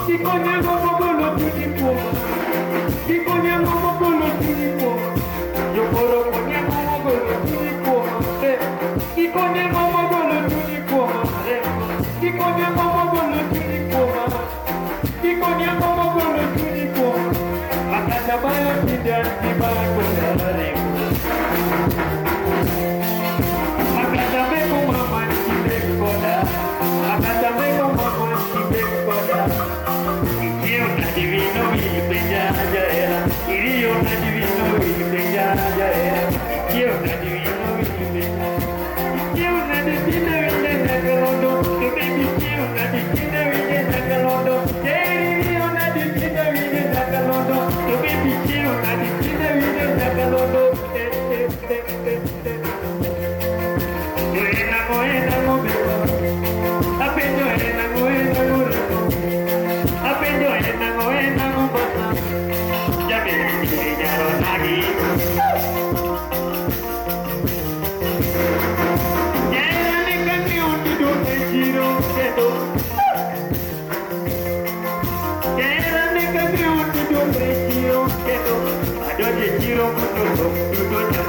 Kikonye momo bolo tuni poma. Kikonye momo bolo tuni poma. Yokoro konye momo bolo tuni poma. Kikonye momo bolo tuni poma. Kikonye momo bolo tuni poma. Kikonye momo bolo tuni poma. Akata bayo kidan kibara kondare. Akata beko mama kibeko koda. Akata beko mama kibeko koda. Io na divino vive già era. Io na divino vive già era. Io na divino vive. Io na divino vive già galondo. Tu baby io na divino vive già galondo. Io na divino vive già galondo. Tu baby io na divino vive già galondo. Buena mobeto. Apendo buena mobeto. Apendo buena mobeto. Ya me enseñaron aquí. Ya era de camión y yo me giro quedo. Ya era de camión y yo me giro quedo. Yo te giro mucho, tú no.